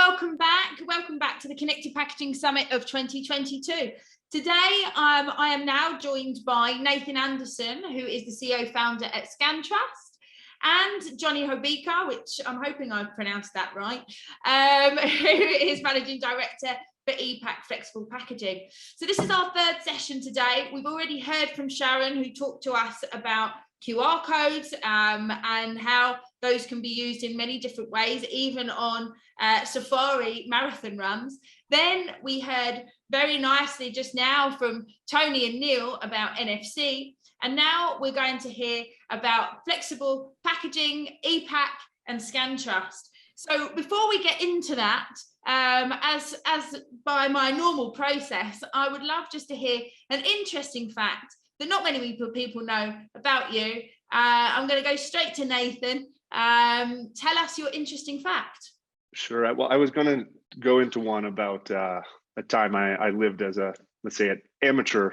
welcome back. Welcome back to the Connected Packaging Summit of 2022. Today, I am now joined by Nathan Anderson, who is the CEO founder at Scantrust, and Johnny Hobeika, which I'm hoping I've pronounced that right, who is Managing Director for Epac Flexible Packaging. So this is our third session today. We've already heard from Sharon, who talked to us about QR codes and how those can be used in many different ways, even on safari marathon runs. Then we heard very nicely just now from Tony and Neil about NFC. And now we're going to hear about flexible packaging, Epac and Scantrust. So before we get into that, as by my normal process, I would love just to hear an interesting fact that not many people know about you. I'm going to go straight to Nathan. Tell us your interesting fact. Sure. Well, I was going to go into one about a time I lived as a, let's say, an amateur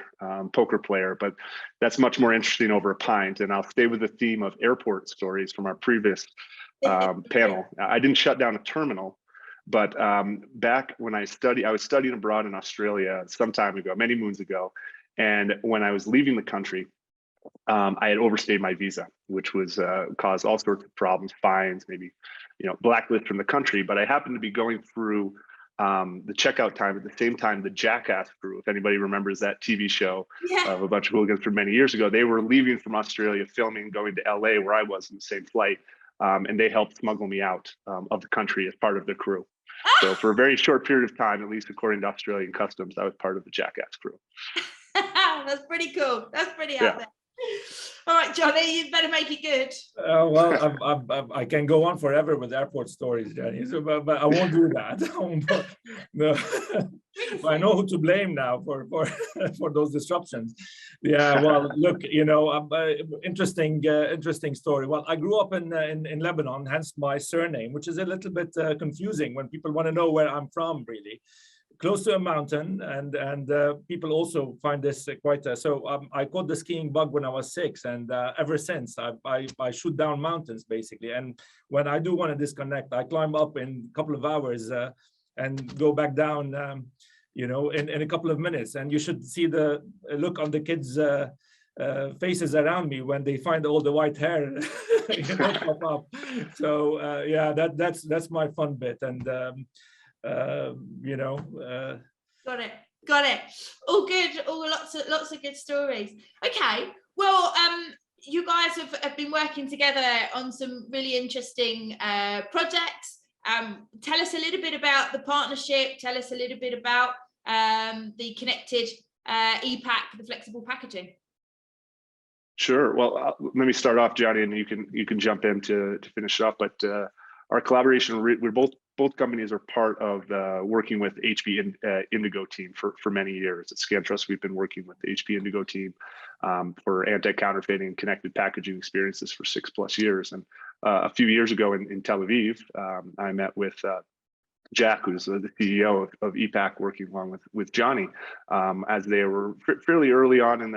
poker player, but that's much more interesting over a pint. And I'll stay with the theme of airport stories from our previous panel. I didn't shut down a terminal, but back when I was studying abroad in Australia some time ago, many moons ago. And when I was leaving the country, I had overstayed my visa, which was caused all sorts of problems, fines, maybe, blacklist from the country. But I happened to be going through the checkout time at the same time the Jackass crew, if anybody remembers that TV show of a bunch of hooligans from many years ago, they were leaving from Australia, filming, going to LA, where I was in the same flight. And they helped smuggle me out of the country as part of the crew. So for a very short period of time, at least according to Australian customs, I was part of the Jackass crew. That's pretty cool. That's pretty out there. All right, Johnny, you better make it good. Well, I can go on forever with airport stories, Jenny, so, but I won't do that. No. I know who to blame now for those disruptions. Yeah, well, look, interesting story. Well, I grew up in Lebanon, hence my surname, which is a little bit confusing when people want to know where I'm from, really. Close to a mountain, and people also find this quite I caught the skiing bug when I was 6, and ever since I shoot down mountains basically. And when I do want to disconnect, I climb up in a couple of hours and go back down in a couple of minutes. And you should see the look on the kids faces around me when they find all the white hair pop up. So yeah, that's my fun bit. And got it. All good. All lots of good stories. Okay, well, you guys have been working together on some really interesting projects. Tell us a little bit about the partnership. Tell us a little bit about the connected Epac, the flexible packaging. Sure. Well, let me start off, Johnny, and you can jump in to finish it up. But our collaboration, we're both companies are part of working with HP Indigo team for many years. At Scantrust, we've been working with the HP Indigo team for anti-counterfeiting and connected packaging experiences for 6+ years. And a few years ago in Tel Aviv, I met with Jack, who's the CEO of Epac, working along with Johnny, as they were fairly early on in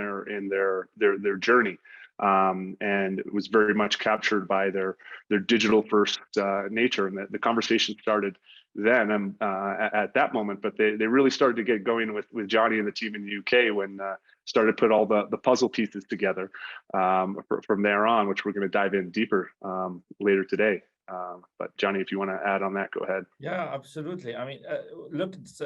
their journey. And it was very much captured by their digital first nature, and the conversation started then at that moment. But they really started to get going with Johnny and the team in the UK when started to put all the puzzle pieces together from there on, which we're going to dive in deeper later today. But Johnny, if you want to add on that, go ahead. Yeah, absolutely. I mean, look, it's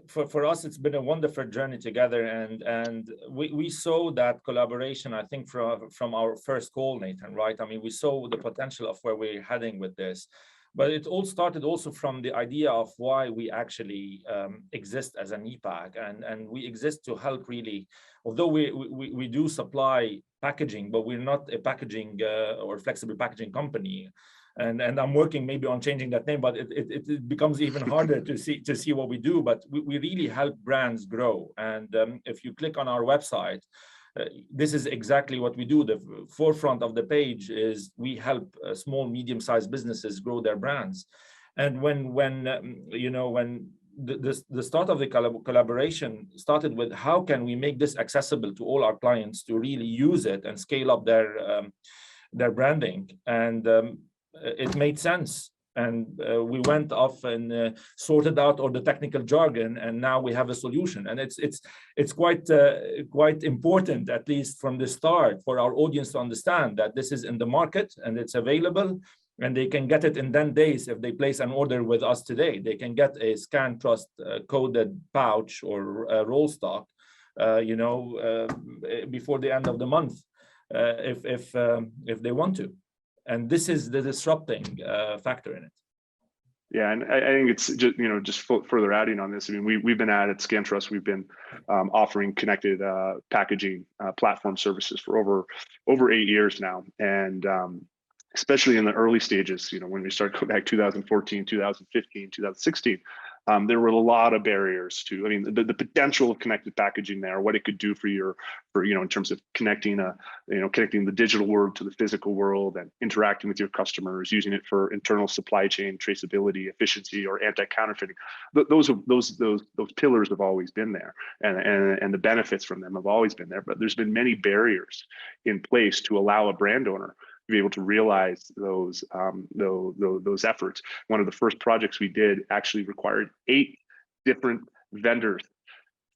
for us, it's been a wonderful journey together, and we saw that collaboration, I think, from our first call, Nathan, right? I mean, we saw the potential of where we're heading with this, but it all started also from the idea of why we actually exist as an Epac, and we exist to help really, although we do supply packaging, but we're not a packaging or flexible packaging company. And I'm working maybe on changing that name, but it becomes even harder to see what we do. But we really help brands grow. And if you click on our website, this is exactly what we do. The forefront of the page is we help small, medium-sized businesses grow their brands. And when the start of the collaboration started with how can we make this accessible to all our clients to really use it and scale up their branding, and it made sense. And we went off and sorted out all the technical jargon, and now we have a solution. And it's quite important, at least from the start, for our audience to understand that this is in the market and it's available, and they can get it in 10 days. If they place an order with us today, they can get a Scantrust coded pouch or roll stock, before the end of the month, if they want to. And this is the disrupting factor in it. Yeah, and I think it's just further adding on this. I mean, we've been at Scantrust. We've been offering connected packaging platform services for over 8 years now, and especially in the early stages, when we started going back 2014, 2015, 2016, there were a lot of barriers to, I mean, the potential of connected packaging there, what it could do in terms of connecting the digital world to the physical world and interacting with your customers, using it for internal supply chain traceability, efficiency, or anti-counterfeiting. Those pillars have always been there, and the benefits from them have always been there. But there's been many barriers in place to allow a brand owner to be able to realize those efforts. One of the first projects we did actually required 8 different vendors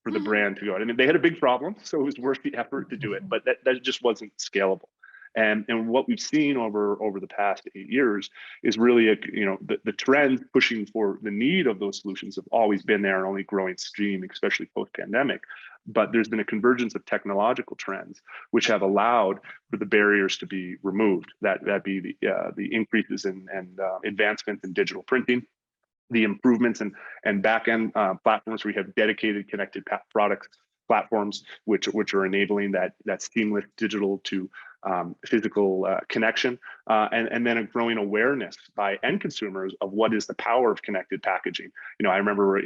for the brand to go. I mean, they had a big problem, so it was worth the effort to do it, but that just wasn't scalable. And what we've seen over the past 8 years is really the trend pushing for the need of those solutions have always been there and only growing stream, especially post-pandemic. But there's been a convergence of technological trends which have allowed for the barriers to be removed. That be the increases and advancements in digital printing, the improvements and back-end platforms where we have dedicated connected products platforms which are enabling that seamless digital to physical connection, and then a growing awareness by end consumers of what is the power of connected packaging. I remember,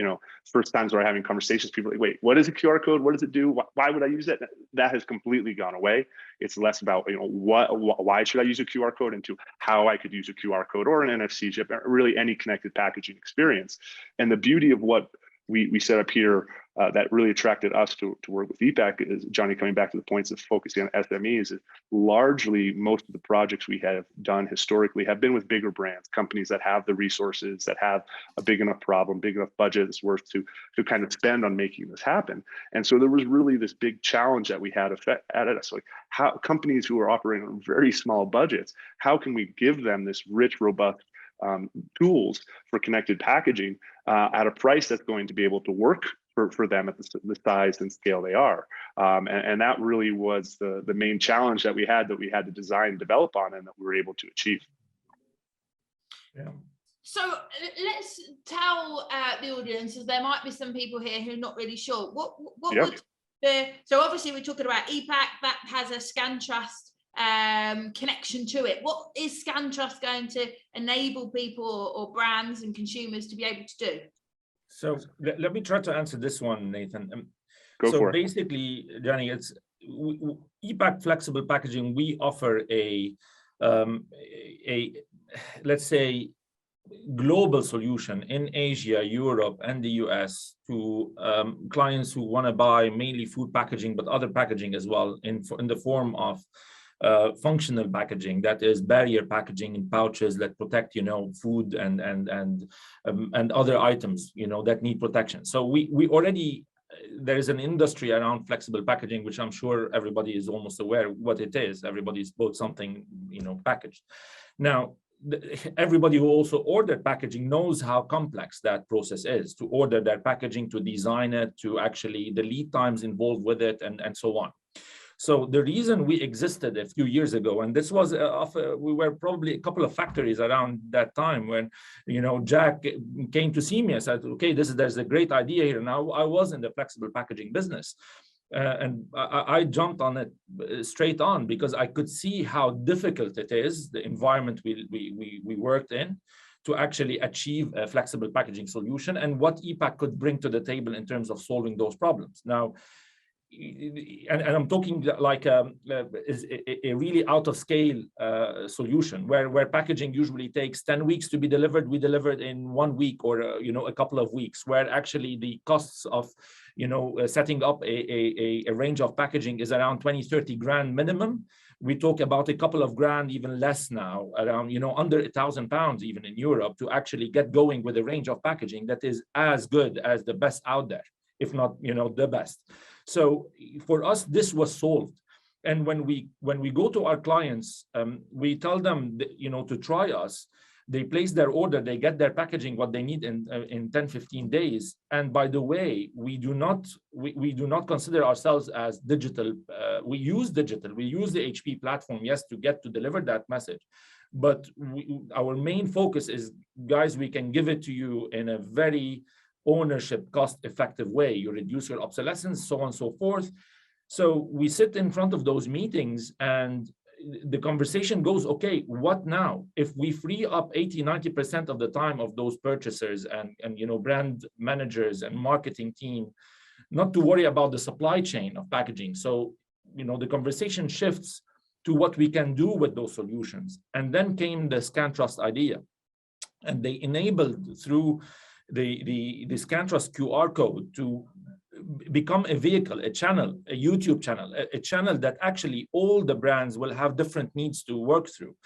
first times we're having conversations, people are like, wait, what is a QR code? What does it do? Why would I use it? That has completely gone away. It's less about, why should I use a QR code, into how I could use a QR code or an NFC chip, or really any connected packaging experience. And the beauty of what we set up here that really attracted us to work with Epac is, Johnny, coming back to the points of focusing on SMEs, is largely most of the projects we have done historically have been with bigger brands, companies that have the resources, that have a big enough problem, big enough budget that's worth to kind of spend on making this happen. And so there was really this big challenge that we had at us, like how companies who are operating on very small budgets, how can we give them this rich, robust tools for connected packaging at a price that's going to be able to work for them at the size and scale they are. And that really was the main challenge that we had to design and develop on, and that we were able to achieve. Yeah. So let's tell the audience, as there might be some people here who are not really sure, what would so obviously we're talking about Epac, that has a Scantrust connection to it. What is Scantrust going to enable people or brands and consumers to be able to do? So let me try to answer this one, Nathan. Go for it. Basically, Johnny, it's Epac flexible packaging. We offer a let's say global solution in Asia, Europe, and the US to clients who want to buy mainly food packaging, but other packaging as well, in the form of functional packaging, that is barrier packaging in pouches that protect, food and other items, that need protection. So we already, there is an industry around flexible packaging, which I'm sure everybody is almost aware what it is. Everybody's bought something, packaged. Now, everybody who also ordered packaging knows how complex that process is, to order that packaging, to design it, to actually the lead times involved with it, and so on. So the reason we existed a few years ago, and this was we were probably a couple of factories around that time when, Jack came to see me and said, okay, there's a great idea here. Now I was in the flexible packaging business. And I jumped on it straight on, because I could see how difficult it is, the environment we worked in, to actually achieve a flexible packaging solution, and what Epac could bring to the table in terms of solving those problems. Now, and I'm talking like a really out of scale solution where packaging usually takes 10 weeks to be delivered. We delivered in 1 week or a couple of weeks, where actually the costs of setting up a range of packaging is around 20-30 grand minimum, We talk about a couple of grand, even less now, around, under £1,000 even in Europe, to actually get going with a range of packaging that is as good as the best out there, if not, the best. So for us, this was solved. And when we go to our clients, we tell them, to try us. They place their order, they get their packaging, what they need in 10, 15 days. And by the way, we do not consider ourselves as digital. We use digital, we use the HP platform, yes, to deliver that message. But our main focus is, guys, we can give it to you in a very ownership, cost-effective way. You reduce your obsolescence, so on and so forth. So we sit in front of those meetings and the conversation goes, okay, what now? If we free up 80, 90% of the time of those purchasers and brand managers and marketing team, not to worry about the supply chain of packaging. So, the conversation shifts to what we can do with those solutions. And then came the Scantrust idea. And they enabled through the Scantrust QR code to become a vehicle, a channel, a YouTube channel, a channel that actually all the brands will have different needs to work through.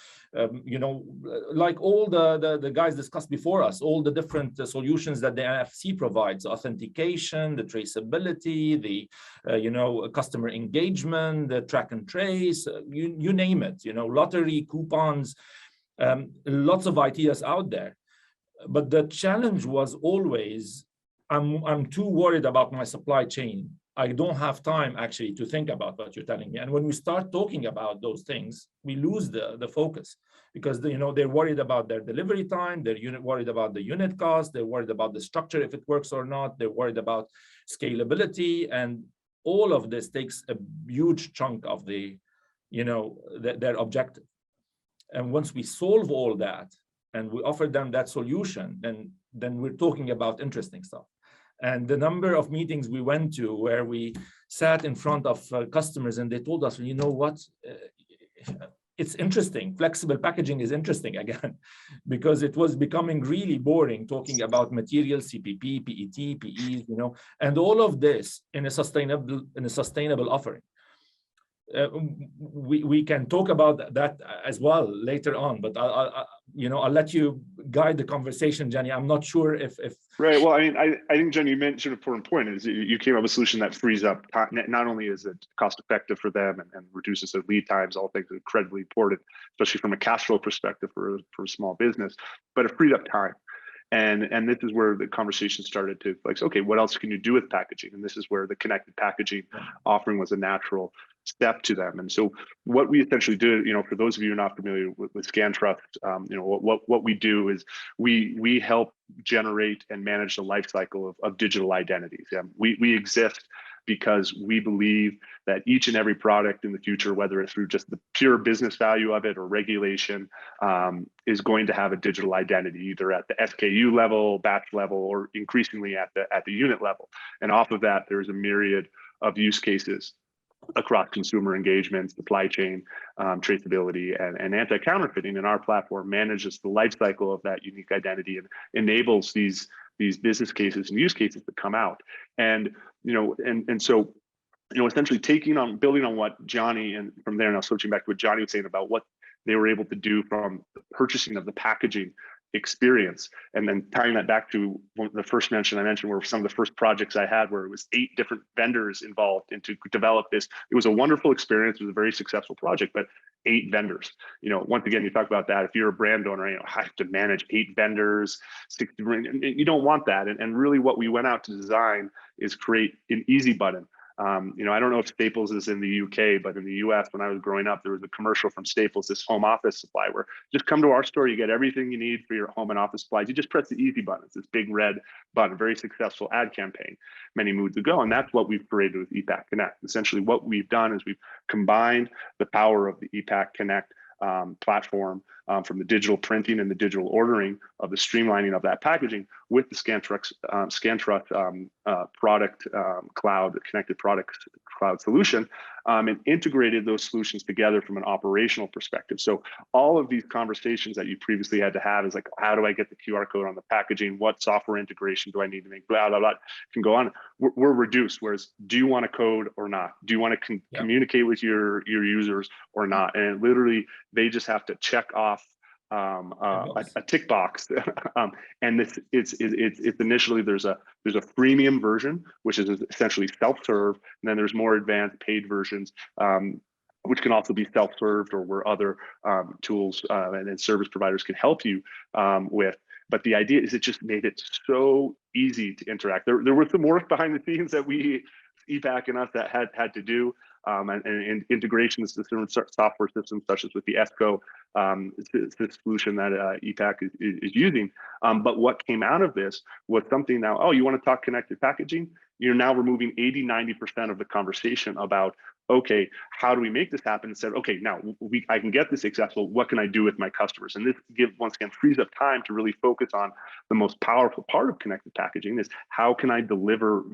Like all the guys discussed before us, all the different solutions that the NFC provides, authentication, the traceability, the customer engagement, the track and trace, you name it, lottery, coupons, lots of ideas out there. But the challenge was always, I'm too worried about my supply chain. I don't have time actually to think about what you're telling me. And when we start talking about those things, we lose the focus, because they're worried about their delivery time, they're worried about the unit cost, they're worried about the structure, if it works or not, they're worried about scalability, and all of this takes a huge chunk of their objective. And once we solve all that and we offer them that solution, then we're talking about interesting stuff. And the number of meetings we went to where we sat in front of customers and they told us, you know what, it's interesting. Flexible packaging is interesting again, because it was becoming really boring talking about materials, CPP, PET, PE, and all of this in a sustainable offering. We can talk about that as well later on, but I'll let you guide the conversation, Jenny. I'm not sure if right. Well, I think, Jenny, you mentioned an important point is you came up with a solution that frees up time. Not only is it cost effective for them and reduces their lead times, all things are incredibly important, especially from a cash flow perspective for a small business, but it freed up time. And this is where the conversation started to like, okay, what else can you do with packaging? And this is where the connected packaging offering was a natural step to them. And so what we essentially do, for those of you who are not familiar with Scantrust, what we do is we help generate and manage the life cycle of digital identities. We exist because we believe that each and every product in the future, whether it's through just the pure business value of it or regulation, is going to have a digital identity, either at the SKU level, batch level, or increasingly at the unit level. And off of that, there's a myriad of use cases across consumer engagement, supply chain, traceability, and anti-counterfeiting. And our platform manages the life cycle of that unique identity and enables these business cases and use cases that come out. And so essentially building on what Johnny, and from there now switching back to what Johnny was saying about what they were able to do from the purchasing of the packaging experience, and then tying that back to the first mention I mentioned, where some of the first projects I had where it was 8 different vendors involved and to develop this. It was a wonderful experience. It was a very successful project, but 8 vendors. Once again, you talk about that. If you're a brand owner, I have to manage 8 vendors, 60, you don't want that. And really what we went out to design is create an easy button. I don't know if Staples is in the UK, but in the US, when I was growing up, there was a commercial from Staples, this home office supply, where just come to our store, you get everything you need for your home and office supplies. You just press the easy button. It's this big red button, very successful ad campaign many moons ago. And that's what we've created with ePacConnect. Essentially, what we've done is we've combined the power of the ePacConnect platform from the digital printing and the digital ordering of the streamlining of that packaging with the Scantrust product cloud, connected products cloud solution, and integrated those solutions together from an operational perspective. So all of these conversations that you previously had to have is like, how do I get the QR code on the packaging? What software integration do I need to make? Blah, blah, blah, can go on. We're reduced. Whereas, do you want to code or not? Do you want to communicate with your users or not? And literally, they just have to check off a tick box. And this it's initially there's a freemium version, which is essentially self-serve, and then there's more advanced paid versions, which can also be self-served, or where other tools and service providers can help you with. But the idea is it just made it so easy to interact. There was some work behind the scenes that Epac and us that had to do, and integration systems, software systems such as with the ESCO solution that Epac is using. But what came out of this was something now, oh, you want to talk connected packaging? You're now removing 80–90% of the conversation about, okay, how do we make this happen? Instead, okay, now I can get this successful. What can I do with my customers? And this once again frees up time to really focus on the most powerful part of connected packaging: is how can I deliver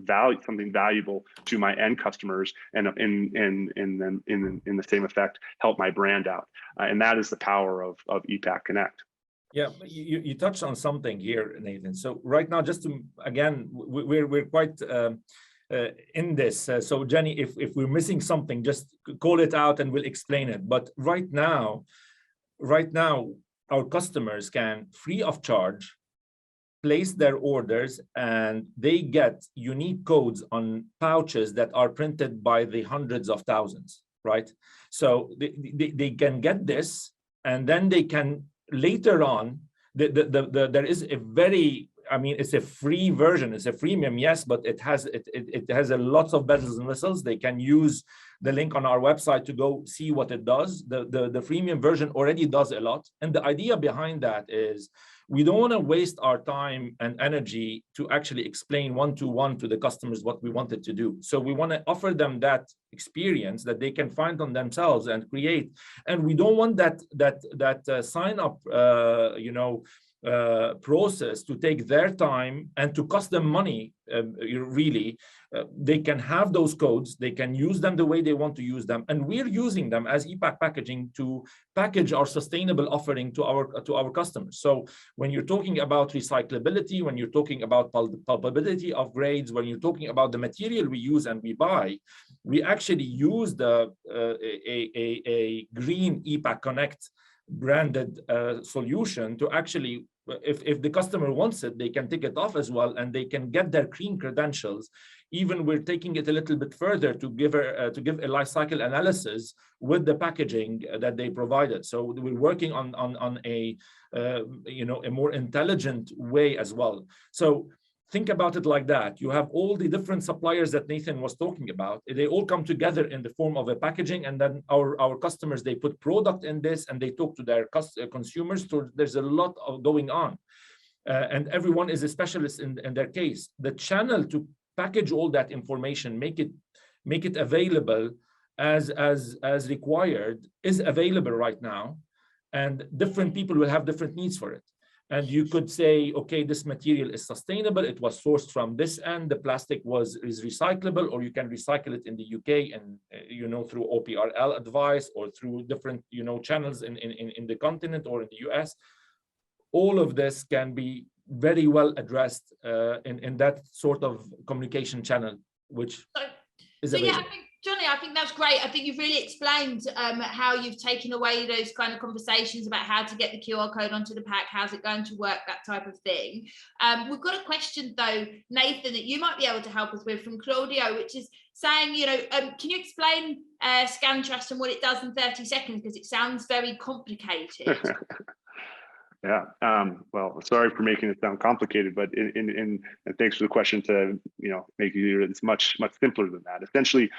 something valuable to my end customers, and in the same effect, help my brand out. And that is the power of ePacConnect. Yeah, you touched on something here, Nathan. So right now, just to, again, we're quite in this. So Jenny, if we're missing something, just call it out and we'll explain it. But right now, our customers can, free of charge, place their orders, and they get unique codes on pouches that are printed by the hundreds of thousands, right? So they can get this, and then they can later on, there is a very, I mean, it's a free version, it's a freemium, yes, but it has a lots of bells and whistles. They can use the link on our website to go see what it does. The freemium version already does a lot. And the idea behind that is we don't want to waste our time and energy to actually explain one-to-one to the customers what we wanted to do. So we want to offer them that experience that they can find on themselves and create. And we don't want that sign up, process to take their time and to cost them money. Really, they can have those codes, they can use them the way they want to use them, and we're using them as Epac Packaging to package our sustainable offering to our customers. So when you're talking about recyclability, when you're talking about pulpability of grades, when you're talking about the material we use and we buy, we actually use a green ePacConnect branded solution to actually, if the customer wants it, they can take it off as well, and they can get their clean credentials. Even we're taking it a little bit further to give a life cycle analysis with the packaging that they provided. So we're working on a more intelligent way as well. So think about it like that. You have all the different suppliers that Nathan was talking about. They all come together in the form of a packaging, and then our customers, they put product in this and they talk to their consumers. So there's a lot of going on, and everyone is a specialist in their case. The channel to package all that information, make it available as required, is available right now, and different people will have different needs for it. And you could say, okay, this material is sustainable, it was sourced from this end, the plastic is recyclable, or you can recycle it in the UK and through OPRL advice, or through different channels in the continent or in the US. All of this can be very well addressed in that sort of communication channel, which is available. Yeah, Johnny, I think that's great. I think you've really explained how you've taken away those kind of conversations about how to get the QR code onto the pack, how's it going to work, that type of thing. We've got a question though, Nathan, that you might be able to help us with from Claudio, which is saying, can you explain Scantrust and what it does in 30 seconds? Because it sounds very complicated. Yeah, well, sorry for making it sound complicated, but and thanks for the question to make it's much simpler than that. Essentially,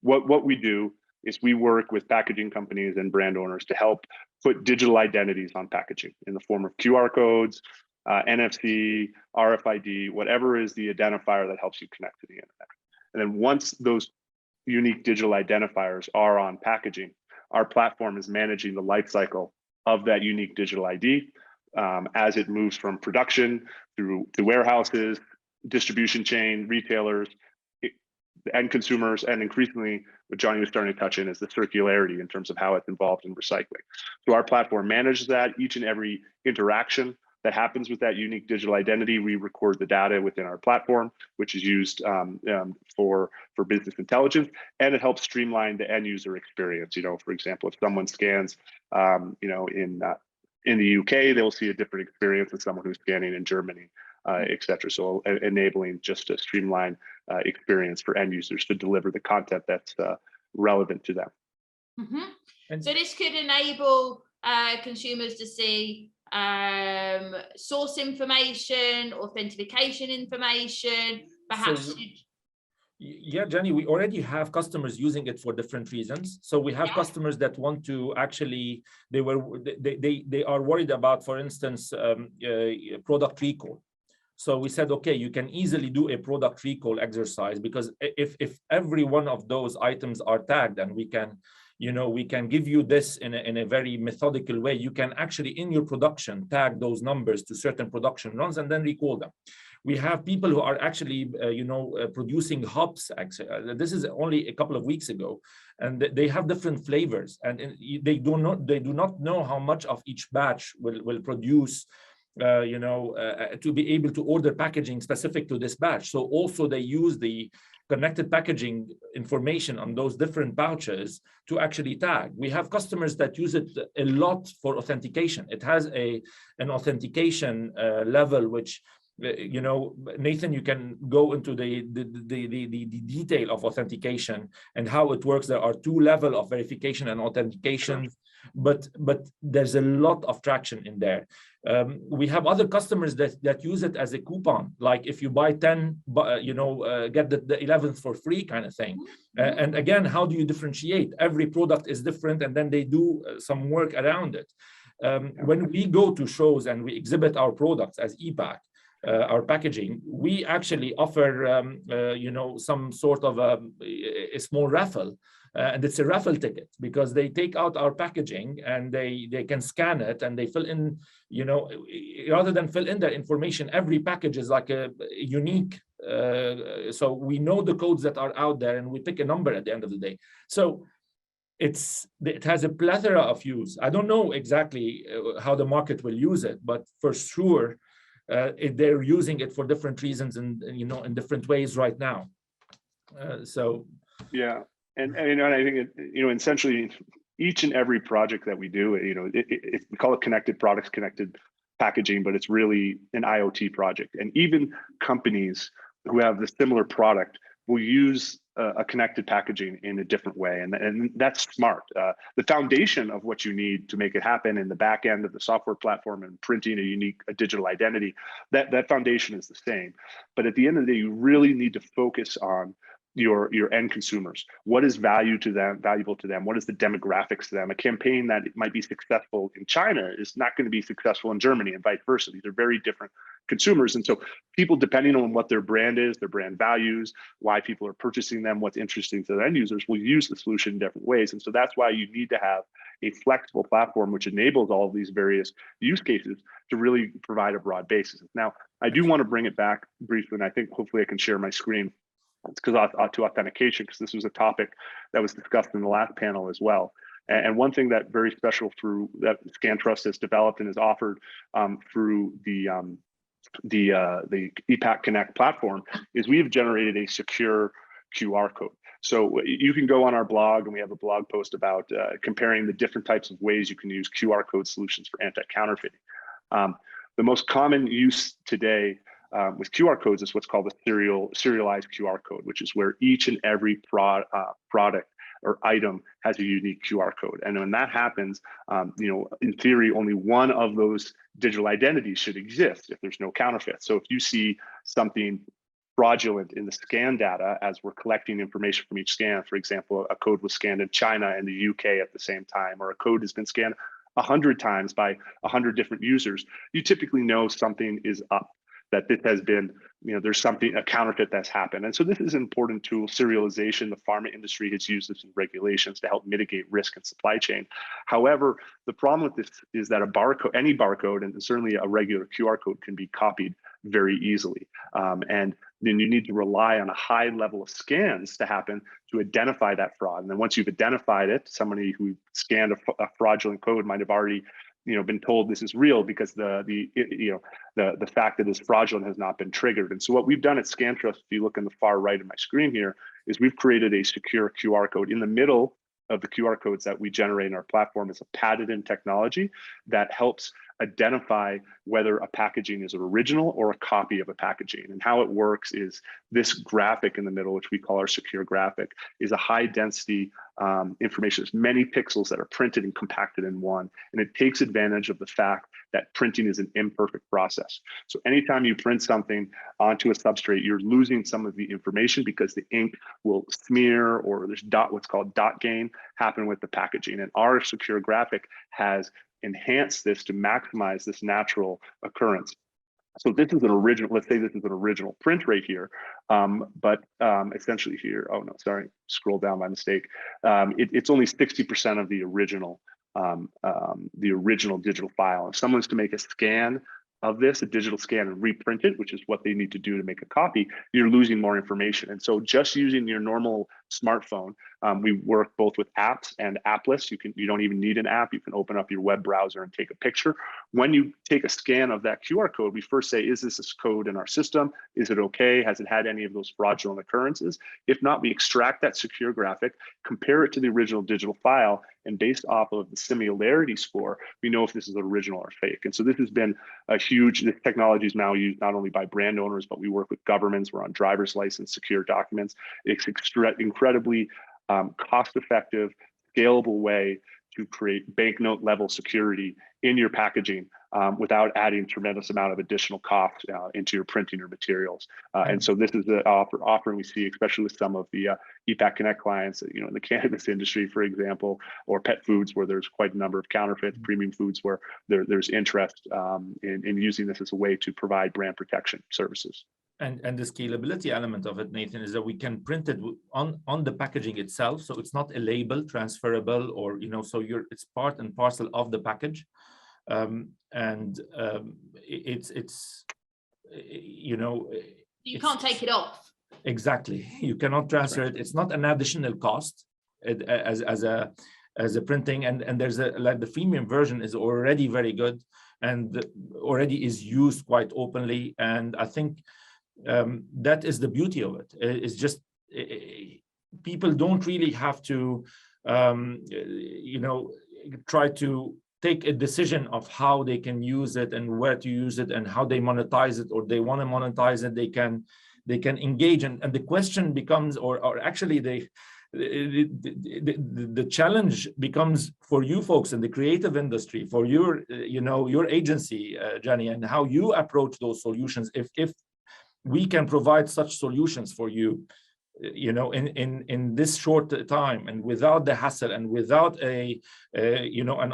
what we do is we work with packaging companies and brand owners to help put digital identities on packaging in the form of QR codes, NFC, RFID, whatever is the identifier that helps you connect to the internet. And then once those unique digital identifiers are on packaging, our platform is managing the life cycle of that unique digital ID as it moves from production through to warehouses, distribution chain, retailers, the end consumers, and increasingly what Johnny was starting to touch in is the circularity in terms of how it's involved in recycling. So our platform manages that. Each and every interaction that happens with that unique digital identity, we record the data within our platform, which is used for business intelligence, and it helps streamline the end user experience. For example, if someone scans, in the UK, they'll see a different experience than someone who's scanning in Germany, et cetera. So enabling just a streamlined experience for end users to deliver the content that's relevant to them. Mm-hmm. So this could enable consumers to see source information, authentication information, perhaps. Yeah, Jenny, we already have customers using it for different reasons. So we have customers that want to actually, they are worried about, for instance, product recall. So we said, okay, you can easily do a product recall exercise, because if every one of those items are tagged, and we can give you this in a very methodical way, you can actually in your production tag those numbers to certain production runs and then recall them. We have people who are actually, producing hops. This is only a couple of weeks ago, and they have different flavors, and they do not know how much of each batch will produce, to be able to order packaging specific to this batch. So also they use the connected packaging information on those different pouches to actually tag. We have customers that use it a lot for authentication. It has an authentication level, which, Nathan, you can go into the detail of authentication and how it works. There are 2 levels of verification and authentication, but there's a lot of traction in there. We have other customers that use it as a coupon, like if you buy 10, get the 11th for free kind of thing. And again, how do you differentiate? Every product is different, and then they do some work around it. When we go to shows and we exhibit our products as Epac, our packaging, we actually offer, some sort of a small raffle. And it's a raffle ticket, because they take out our packaging and they can scan it, and they fill in, rather than fill in their information, every package is like a unique. So we know the codes that are out there, and we pick a number at the end of the day. So it has a plethora of use. I don't know exactly how the market will use it, but for sure, they're using it for different reasons and in different ways right now. Yeah, and I think essentially each and every project that we do, we call it connected products, connected packaging, but it's really an IoT project. And even companies who have the similar product will use a connected packaging in a different way, and that's smart. The foundation of what you need to make it happen in the back end of the software platform and printing a digital identity, that foundation is the same. But at the end of the day, you really need to focus on your end consumers. What is valuable to them? What is the demographics to them? A campaign that might be successful in China is not going to be successful in Germany, and vice versa. These are very different consumers. And so people, depending on what their brand is, their brand values, why people are purchasing them, what's interesting to the end users, will use the solution in different ways. And so that's why you need to have a flexible platform which enables all of these various use cases to really provide a broad basis. Now, I do want to bring it back briefly, and I think hopefully I can share my screen. It's because to authentication, because this was a topic that was discussed in the last panel as well. And one thing that very special that Scantrust has developed and is offered through the ePacConnect platform is we have generated a secure QR code. So you can go on our blog, and we have a blog post about comparing the different types of ways you can use QR code solutions for anti-counterfeiting. The most common use today with QR codes is what's called a serialized QR code, which is where each and every product or item has a unique QR code. And when that happens, in theory, only one of those digital identities should exist if there's no counterfeit. So if you see something fraudulent in the scan data as we're collecting information from each scan, for example, a code was scanned in China and the UK at the same time, or a code has been scanned 100 times by 100 different users, you typically know something is up. That this has been, there's a counterfeit that's happened. And so this is an important tool, serialization. The pharma industry has used this in regulations to help mitigate risk in supply chain. However, the problem with this is that any barcode, and certainly a regular QR code, can be copied very easily. And then you need to rely on a high level of scans to happen to identify that fraud. And then once you've identified it, somebody who scanned a fraudulent code might have already been told this is real because the fact that it's fraudulent has not been triggered. And so what we've done at Scantrust, if you look in the far right of my screen here, is we've created a secure QR code. In the middle of the QR codes that we generate in our platform is a patented technology that helps identify whether a packaging is an original or a copy of a packaging. And how it works is this graphic in the middle, which we call our secure graphic, is a high density information. There's many pixels that are printed and compacted in one. And it takes advantage of the fact that printing is an imperfect process. So anytime you print something onto a substrate, you're losing some of the information because the ink will smear, or there's what's called dot gain happen with the packaging. And our secure graphic has enhanced this to maximize this natural occurrence. So this is an original, let's say this is an original print right here, but essentially here, oh no, sorry, scroll down by mistake. It's only 60% of the original digital file. If someone's to make a scan of this, a digital scan, and reprint it, which is what they need to do to make a copy, you're losing more information. And so just using your normal smartphone, we work both with apps and appless. You don't even need an app. You can open up your web browser and take a picture. When you take a scan of that QR code, we first say, is this code in our system? Is it okay? Has it had any of those fraudulent occurrences? If not, we extract that secure graphic, compare it to the original digital file, and based off of the similarity score, we know if this is original or fake. And so this has been this technology is now used not only by brand owners, but we work with governments. We're on driver's license secure documents. It's incredibly cost-effective, scalable way to create banknote level security in your packaging without adding tremendous amount of additional cost into your printing or materials. And so this is the offering we see, especially with some of the ePacConnect clients, in the cannabis industry, for example, or pet foods, where there's quite a number of counterfeit premium foods where there's interest in using this as a way to provide brand protection services. And the scalability element of it, Nathan, is that we can print it on the packaging itself, so it's not a label transferable, or so it's part and parcel of the package, it's you can't take it off. Exactly, you cannot transfer it. It's not an additional cost as a printing, and there's like the freemium version is already very good and already is used quite openly, and I think that is the beauty of it. It's just people don't really have to try to take a decision of how they can use it and where to use it and how they monetize it, or they want to monetize it, they can engage, and the question becomes, or actually the challenge becomes for you folks in the creative industry, for your your agency, Gianni, and how you approach those solutions. If we can provide such solutions for you, in this short time, and without the hassle and without an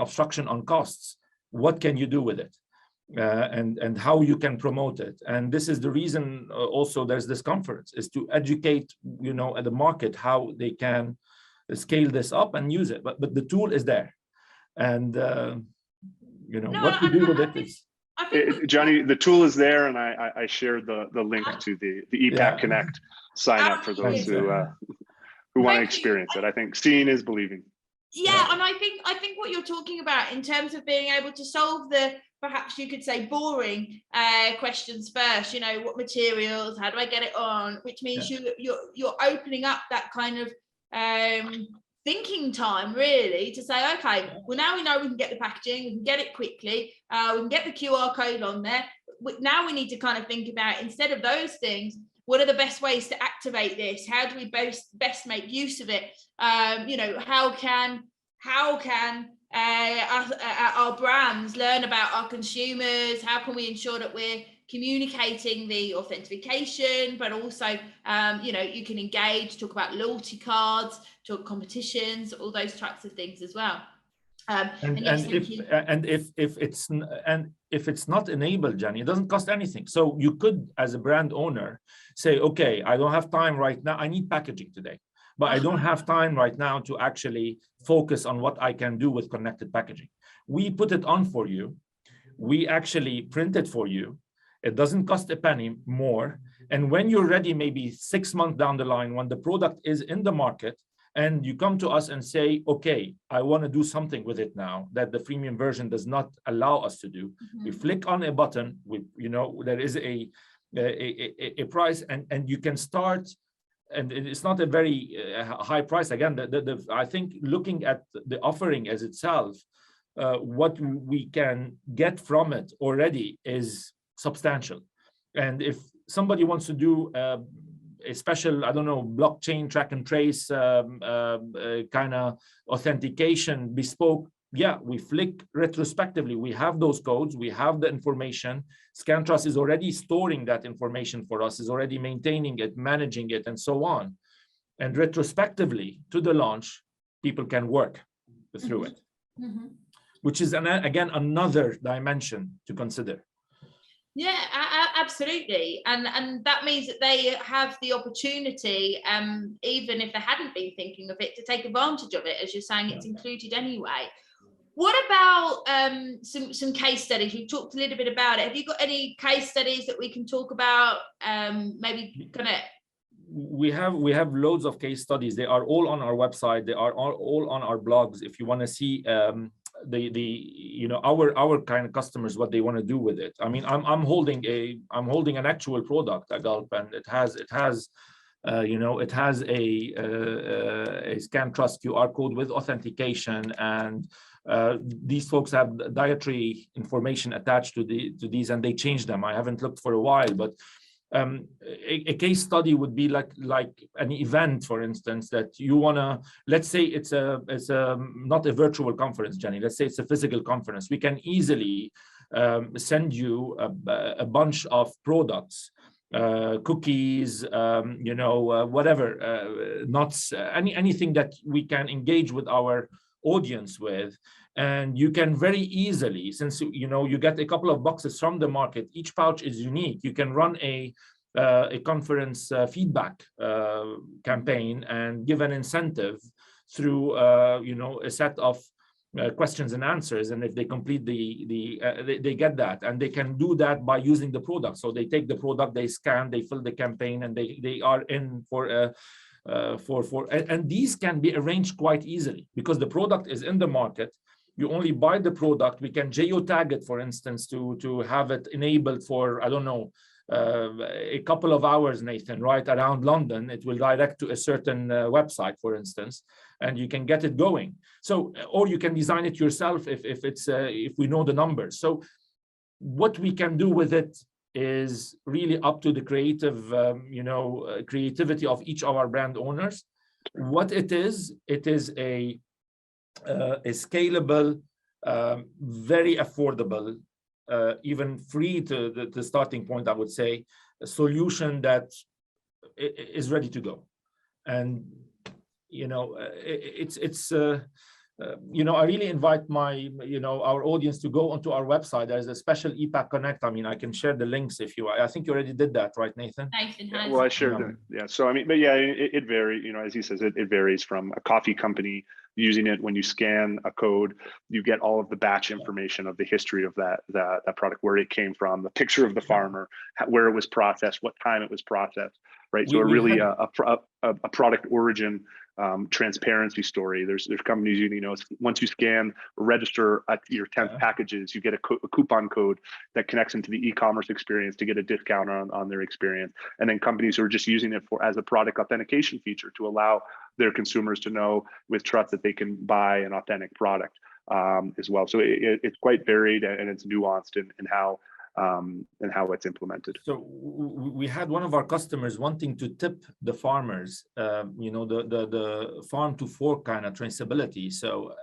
obstruction on costs, what can you do with it, and how you can promote it? And this is the reason also there's this conference, is to educate at the market how they can scale this up and use it. But the tool is there, and what to do with it is. Gianni, the tool is there, and I shared the link to the ePacConnect sign up for those who want to experience it. I think seeing is believing. Yeah, and I think what you're talking about in terms of being able to solve the, perhaps you could say, boring questions first. What materials? How do I get it on? Which means you're opening up that kind of thinking time, really, to say, okay, well, now we know we can get the packaging, we can get it quickly, we can get the QR code on there. Now we need to kind of think about, instead of those things, what are the best ways to activate this? How do we best make use of it? How can our brands learn about our consumers? How can we ensure that we're communicating the authentication, but also, you can engage, talk about loyalty cards, talk competitions, all those types of things as well. If it's not enabled, Gianni, it doesn't cost anything. So you could, as a brand owner, say, okay, I don't have time right now. I need packaging today, but I don't have time right now to actually focus on what I can do with connected packaging. We put it on for you. We actually print it for you. It doesn't cost a penny more. And when you're ready, maybe 6 months down the line, when the product is in the market, and you come to us and say, okay, I want to do something with it now that the freemium version does not allow us to do. We flick on a button, there is a price, and you can start. And it's not a very high price. Again, I think looking at the offering as itself, what we can get from it already is substantial. And if somebody wants to do a special, I don't know, blockchain track and trace kind of authentication bespoke, yeah, we flick retrospectively. We have those codes, we have the information. Scantrust is already storing that information for us, is already maintaining it, managing it, and so on. And retrospectively to the launch, people can work through it, which is, again, another dimension to consider. Yeah, absolutely. And that means that they have the opportunity, even if they hadn't been thinking of it, to take advantage of it. As you're saying, it's included anyway. What about some case studies? You talked a little bit about it. Have you got any case studies that we can talk about? Maybe kind of. We have loads of case studies. They are all on our website. They are all on our blogs. If you want to see our kind of customers, what they want to do with it. I mean, I'm holding an actual product, a Gulp, and it has a Scantrust QR code with authentication, and these folks have dietary information attached to these, and they change them. I haven't looked for a while, but a case study would be like an event, for instance, that you want to, let's say it's not a virtual conference, Jenny, let's say it's a physical conference. We can easily send you a bunch of products, cookies, whatever, nuts, anything that we can engage with our audience with. And you can very easily, since you get a couple of boxes from the market, each pouch is unique, you can run a conference feedback campaign and give an incentive through a set of questions and answers, and if they complete they get that, and they can do that by using the product. So they take the product, they scan, they fill the campaign, and they are in for and these can be arranged quite easily because the product is in the market. You only buy the product. We can geotag it, for instance, to have it enabled for, I don't know, a couple of hours, Nathan, right around London. It will direct to a certain website, for instance, and you can get it going. So, or you can design it yourself if we know the numbers. So what we can do with it is really up to the creativity of each of our brand owners. What it is a scalable, very affordable, even free to the starting point, I would say, a solution that is ready to go. And I really invite our audience to go onto our website. There's a special ePacConnect. I mean, I can share the links if you. I think you already did that, right, Nathan? Nathan has. Well, I shared it. Yeah. So I mean, but yeah, it varies. As he says, it varies from a coffee company using it. When you scan a code, you get all of the batch information of the history of that product, where it came from, the picture of the farmer, where it was processed, what time it was processed, right? So a product origin transparency story. There's companies, once you scan or register at your 10th packages, you get a coupon code that connects into the e-commerce experience to get a discount on their experience. And then companies who are just using it as a product authentication feature to allow their consumers to know with trust that they can buy an authentic product as well. So it's quite varied, and it's nuanced in how it's implemented. So we had one of our customers wanting to tip the farmers, the farm to fork kind of traceability. So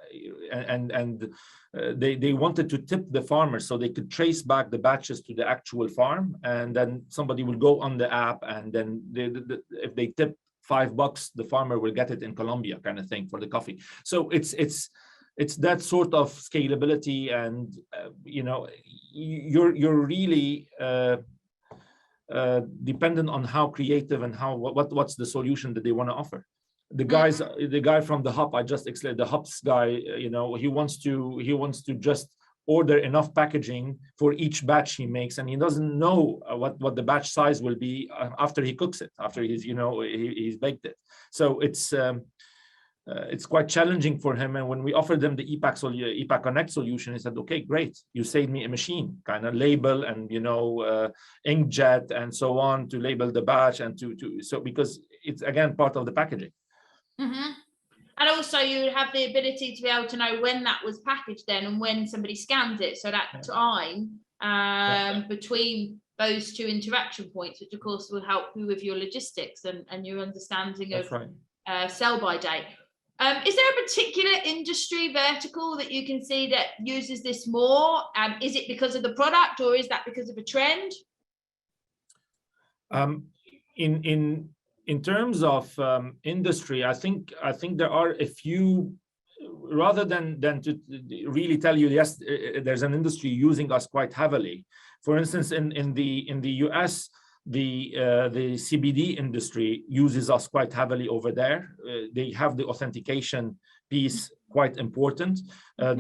they wanted to tip the farmers so they could trace back the batches to the actual farm, and then somebody will go on the app, and then if they tip $5, the farmer will get it in Colombia, kind of thing, for the coffee. So it's that sort of scalability, and you're really dependent on how creative and what's the solution that they want to offer. The guy from the Hub, I just explained, the Hubs guy, he wants to just order enough packaging for each batch he makes, and he doesn't know what the batch size will be after he cooks it, after he's baked it. So it's quite challenging for him. And when we offered them the ePacConnect solution, he said, "Okay, great, you saved me a machine, kind of label and inkjet and so on to label the batch and so because it's again part of the packaging." Mm-hmm. And also you would have the ability to be able to know when that was packaged then and when somebody scans it. So that time between those two interaction points, which of course will help you with your logistics and your understanding of sell by date. Is there a particular industry vertical that you can see that uses this more? Is it because of the product or is that because of a trend? In terms of industry, I think there are a few. Rather than to really tell you, yes, there's an industry using us quite heavily. For instance, in the US, the CBD industry uses us quite heavily over there. They have the authentication piece quite important.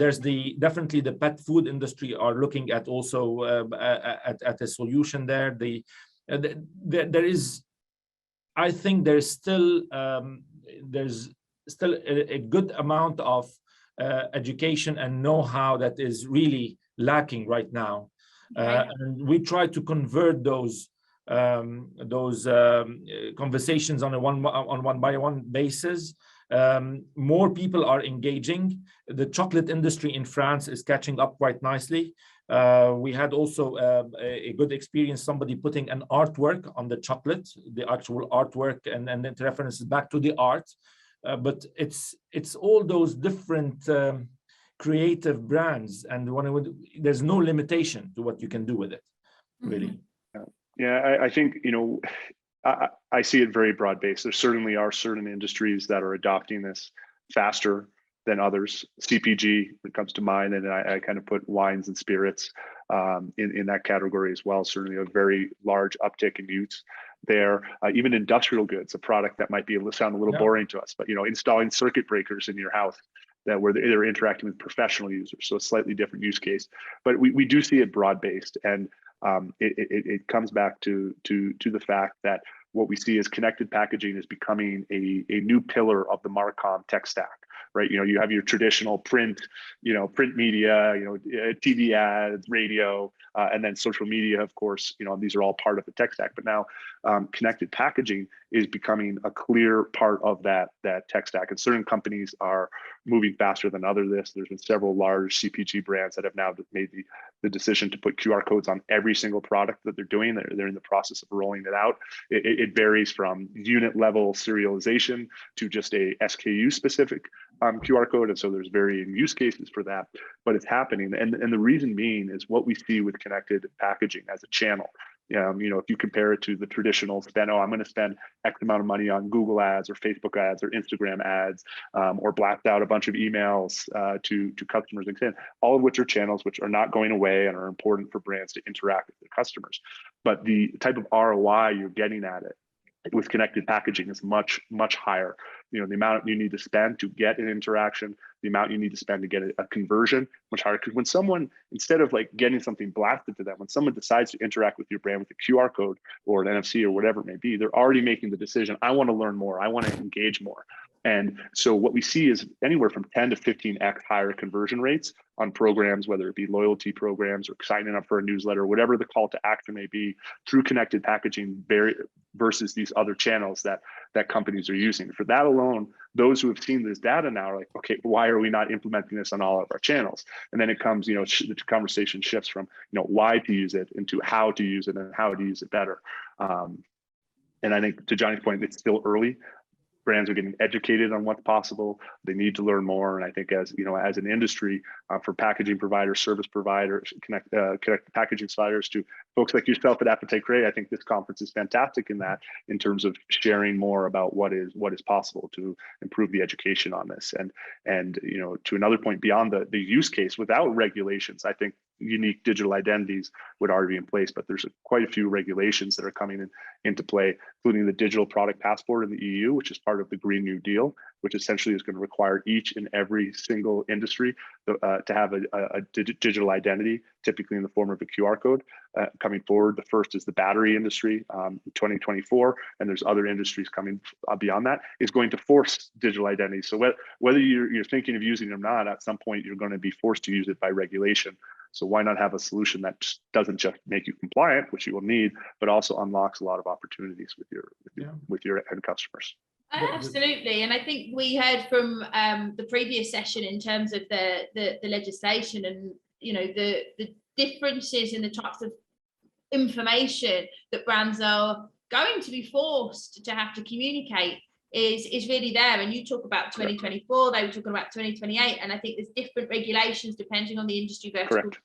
There's definitely the pet food industry are looking at also at a solution there. There is, I think there's still a good amount of education and know-how that is really lacking right now, and we try to convert those conversations on a one by one basis. More people are engaging. The chocolate industry in France is catching up quite nicely. We had also a good experience, somebody putting an artwork on the chocolate, the actual artwork, and it references back to the art. But it's all those different creative brands, and there's no limitation to what you can do with it, really. Yeah, I think, I see it very broad-based. There certainly are certain industries that are adopting this faster than others. CPG, it comes to mind, and I kind of put wines and spirits in that category as well. Certainly a very large uptick in use there. Even industrial goods, a product that might sound a little boring to us, but installing circuit breakers in your house where they're interacting with professional users. So a slightly different use case, but we do see it broad-based, and it comes back to the fact that what we see is connected packaging is becoming a new pillar of the Marcom tech stack. Right, you have your traditional print media, TV ads, radio, and then social media, of course. These are all part of the tech stack. But now, connected packaging is becoming a clear part of that tech stack. And certain companies are moving faster than others. There's been several large CPG brands that have now made the decision to put QR codes on every single product that they're doing. They're in the process of rolling it out. It varies from unit level serialization to just a SKU specific QR code, and so there's varying use cases for that, but it's happening. And the reason being is what we see with connected packaging as a channel. If you compare it to the traditional spend, I'm going to spend X amount of money on Google ads or Facebook ads or Instagram ads, or blast out a bunch of emails to customers, all of which are channels which are not going away and are important for brands to interact with their customers. But the type of ROI you're getting at it with connected packaging is much, much higher. The amount you need to spend to get an interaction, the amount you need to spend to get a conversion, much higher. Because when someone, instead of like getting something blasted to them, when someone decides to interact with your brand with a QR code or an NFC or whatever it may be, they're already making the decision, I want to learn more, I want to engage more. And so what we see is anywhere from 10 to 15x higher conversion rates on programs, whether it be loyalty programs or signing up for a newsletter, whatever the call to action may be, through connected packaging versus these other channels that companies are using. For that alone, those who have seen this data now are like, okay, why are we not implementing this on all of our channels? And then it comes, the conversation shifts from, why to use it into how to use it and how to use it better. And I think to Johnny's point, it's still early. Brands are getting educated on what's possible. They need to learn more. And I think as an industry, for packaging providers, service providers, connect packaging providers, to folks like yourself at Appetite Create, I think this conference is fantastic in terms of sharing more about what is possible to improve the education on this. And to another point, beyond the use case, without regulations, I think unique digital identities would already be in place, but there's quite a few regulations that are coming into play, including the digital product passport in the EU, which is part of the Green New Deal, which essentially is going to require each and every single industry to have a digital identity, typically in the form of a QR code. Coming forward, the first is the battery industry in 2024, and there's other industries coming beyond that, is going to force digital identity. So whether you're thinking of using it or not, at some point you're going to be forced to use it by regulation. So why not have a solution that doesn't just make you compliant, which you will need, but also unlocks a lot of opportunities with your end customers. Absolutely, and I think we heard from the previous session in terms of the legislation and the differences in the types of information that brands are going to be forced to have to communicate is really there. And you talk about 2024, they were talking about 2028, and I think there's different regulations depending on the industry vertical. Correct.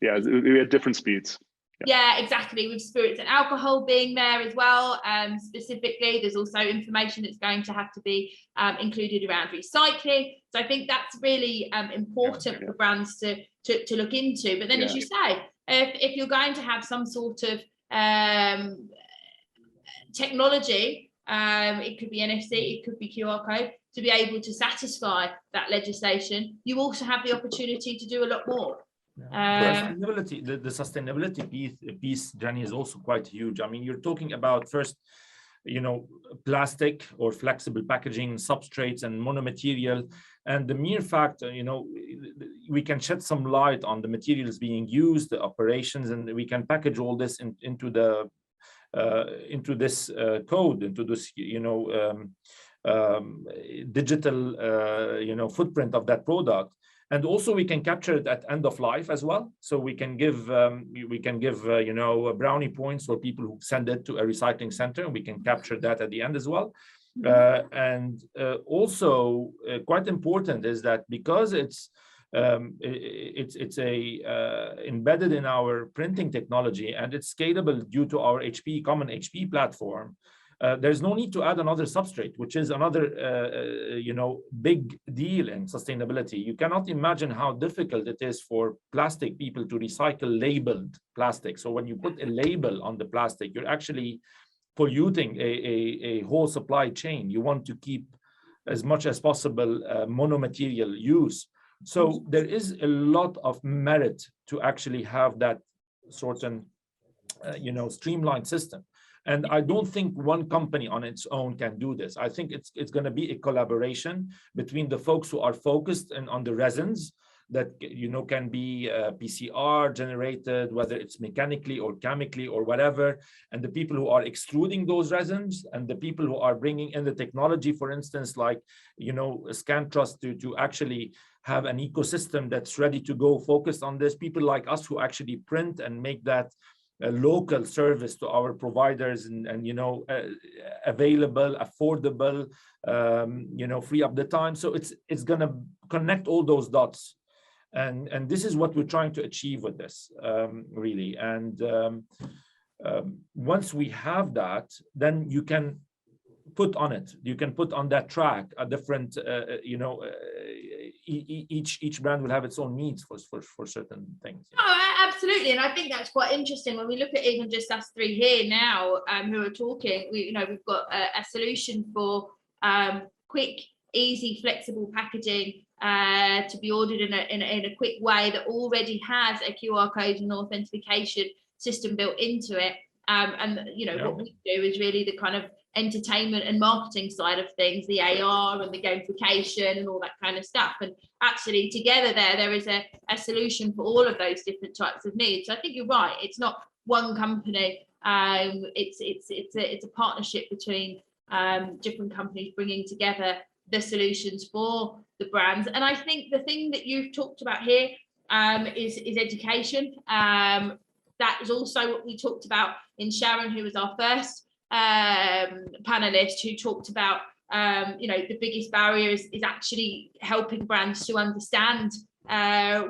Yeah, we had different speeds. Yeah, exactly, with spirits and alcohol being there as well. Specifically, there's also information that's going to have to be included around recycling. So I think that's really important for brands to look into. But then, as you say, if you're going to have some sort of technology, it could be NFC, it could be QR code, to be able to satisfy that legislation, you also have the opportunity to do a lot more. The sustainability piece, Jenny, is also quite huge. I mean, you're talking about first, plastic or flexible packaging, substrates and monomaterial, and the mere fact, we can shed some light on the materials being used, the operations, and we can package all this into this code, into this, digital, footprint of that product. And also we can capture it at end of life as well. So we can give brownie points for people who send it to a recycling center, and we can capture that at the end as well. Also quite important is that because it's embedded in our printing technology, and it's scalable due to our common HP platform. There's no need to add another substrate, which is another big deal in sustainability. You cannot imagine how difficult it is for plastic people to recycle labeled plastic. So when you put a label on the plastic, you're actually polluting a whole supply chain. You want to keep as much as possible monomaterial use. So there is a lot of merit to actually have that certain streamlined system. And I don't think one company on its own can do this. I think it's going to be a collaboration between the folks who are focused on the resins that can be PCR generated, whether it's mechanically or chemically or whatever, and the people who are extruding those resins, and the people who are bringing in the technology, for instance, like Scantrust to actually have an ecosystem that's ready to go, focused on this. People like us who actually print and make that a local service to our providers, and available, affordable, free up the time. So it's going to connect all those dots, and this is what we're trying to achieve with this, really. And once we have that, then you can put on that track a different, each brand will have its own needs for certain things. Oh, absolutely, and I think that's quite interesting when we look at even just us three here now, who are talking. We've got a solution for quick, easy, flexible packaging to be ordered in a quick way that already has a QR code and authentication system built into it. What we do is really the kind of entertainment and marketing side of things, the AR and the gamification and all that kind of stuff. And actually together there is a solution for all of those different types of needs. So I think you're right. It's not one company. It's a partnership between different companies bringing together the solutions for the brands. And I think the thing that you've talked about here is education. That is also what we talked about in Sharon, who was our first panelist, who talked about the biggest barrier is actually helping brands to understand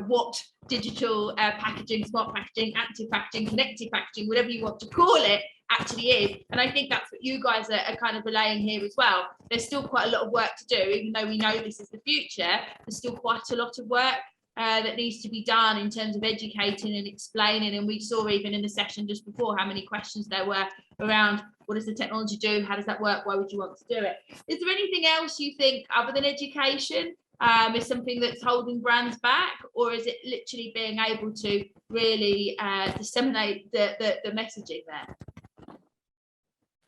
what digital packaging, smart packaging, active packaging, connected packaging, whatever you want to call it, actually is. And I think that's what you guys are kind of relaying here as well. There's still quite a lot of work to do, even though we know this is the future. There's still quite a lot of work that needs to be done in terms of educating and explaining. And we saw even in the session just before how many questions there were around what does the technology do? How does that work? Why would you want to do it? Is there anything else you think other than education is something that's holding brands back, or is it literally being able to really disseminate the messaging there?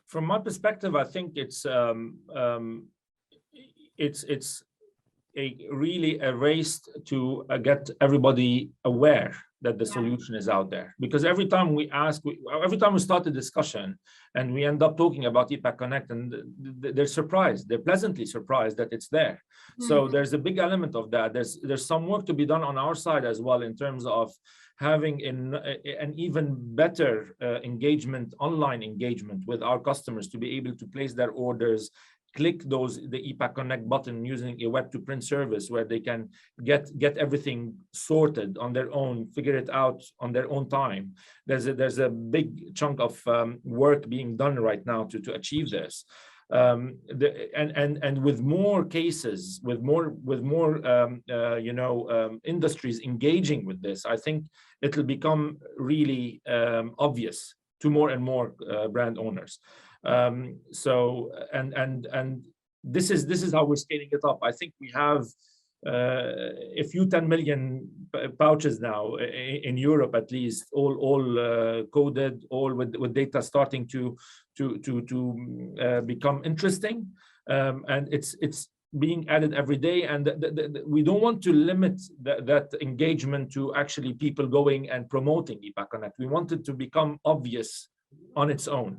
From my perspective, I think it's really a race to get everybody aware that the solution is out there. Because every time we start a discussion and we end up talking about ePacConnect, and they're surprised, they're pleasantly surprised that it's there. So there's a big element of that. There's some work to be done on our side as well in terms of having an even better online engagement with our customers to be able to place their orders, click the ePacConnect button using a web to print service where they can get everything sorted on their own, figure it out on their own time. There's a big chunk of work being done right now to achieve this. And with more cases, with more industries engaging with this, I think it'll become really obvious to more and more brand owners. So this is how we're scaling it up. I think we have a few 10 million pouches now in Europe, at least, all coded, all with data starting to become interesting, and it's being added every day. And we don't want to limit that engagement to actually people going and promoting ePacConnect. We want it to become obvious on its own.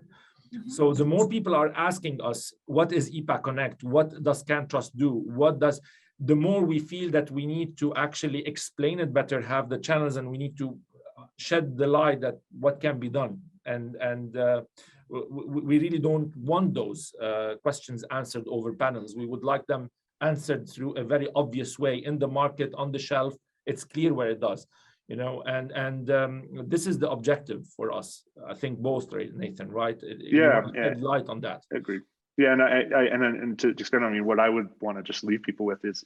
So the more people are asking us, what is ePacConnect? What does Scantrust do? The more we feel that we need to actually explain it better, have the channels, and we need to shed the light that what can be done. And we really don't want those questions answered over panels. We would like them answered through a very obvious way in the market, on the shelf. It's clear where it does. And this is the objective for us. I think both, Nathan, right? Shed light on that. Agreed. Yeah, and to expand on what I would want to just leave people with is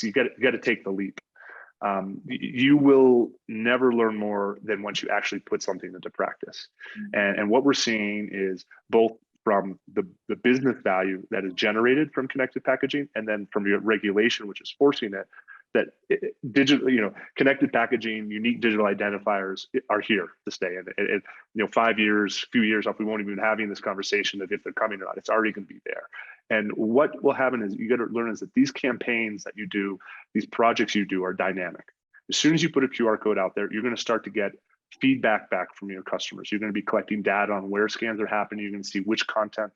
you got to take the leap. You will never learn more than once you actually put something into practice. And what we're seeing is both from the business value that is generated from connected packaging, and then from your regulation, which is forcing it, that digital, connected packaging, unique digital identifiers are here to stay. And 5 years, few years off, we won't even be having this conversation of if they're coming or not. It's already going to be there. And what will happen is you got to learn is that these campaigns that you do, these projects you do, are dynamic. As soon as you put a QR code out there, you're going to start to get feedback back from your customers. You're going to be collecting data on where scans are happening. You're going to see which content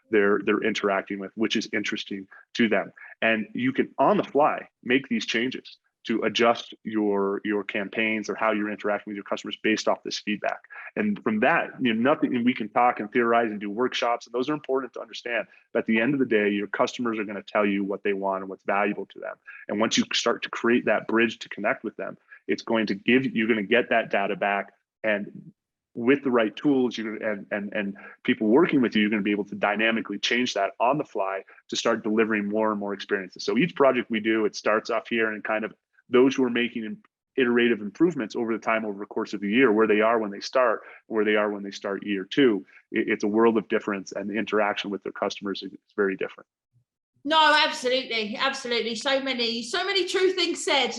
they're interacting with, which is interesting to them. And you can on the fly make these changes to adjust your campaigns or how you're interacting with your customers based off this feedback. And from that, nothing, we can talk and theorize and do workshops, and those are important to understand. But at the end of the day, your customers are going to tell you what they want and what's valuable to them. And once you start to create that bridge to connect with them, it's going to you're going to get that data back, and with the right tools, and people working with you, you're going to be able to dynamically change that on the fly to start delivering more and more experiences. So each project we do, it starts off here, and kind of those who are making iterative improvements over the time, over the course of the year, where they are when they start, where they are when they start year two, it's a world of difference, and the interaction with their customers is very different. No, absolutely. So many true things said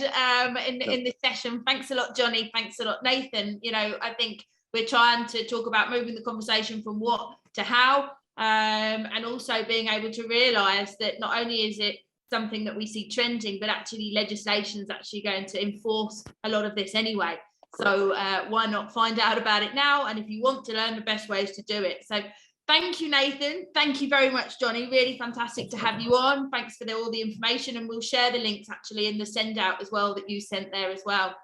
in this session. Thanks a lot, Johnny. Thanks a lot, Nathan. I think we're trying to talk about moving the conversation from what to how, and also being able to realise that not only is it something that we see trending, but actually legislation is actually going to enforce a lot of this anyway. So why not find out about it now? And if you want to learn the best ways to do it. So thank you, Nathan. Thank you very much, Johnny. Really fantastic to have you on. Thanks for all the information, and we'll share the links actually in the send out as well that you sent there as well.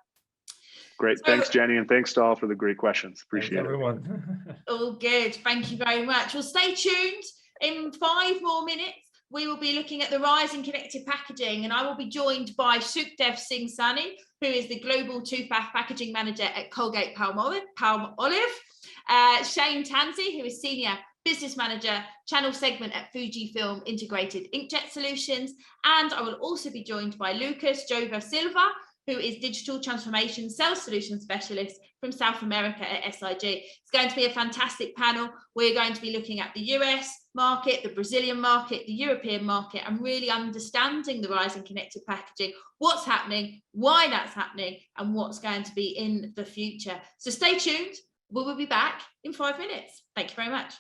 Great. Thanks, Jenny. And thanks to all for the great questions. Appreciate it. Everyone. All good. Thank you very much. Well, stay tuned. In 5 more minutes, we will be looking at the rise in connected packaging, and I will be joined by Sukhdev Singh Sani, who is the Global Toothpaste Packaging Manager at Colgate Palmolive. Shane Tansey, who is Senior Business Manager, Channel Segment at Fujifilm Integrated Inkjet Solutions. And I will also be joined by Lucas Jova Silva, who is Digital Transformation Sales Solution Specialist from South America at SIG. It's going to be a fantastic panel. We're going to be looking at the US market, the Brazilian market, the European market, and really understanding the rise in connected packaging, what's happening, why that's happening, and what's going to be in the future. So stay tuned. We will be back in 5 minutes. Thank you very much.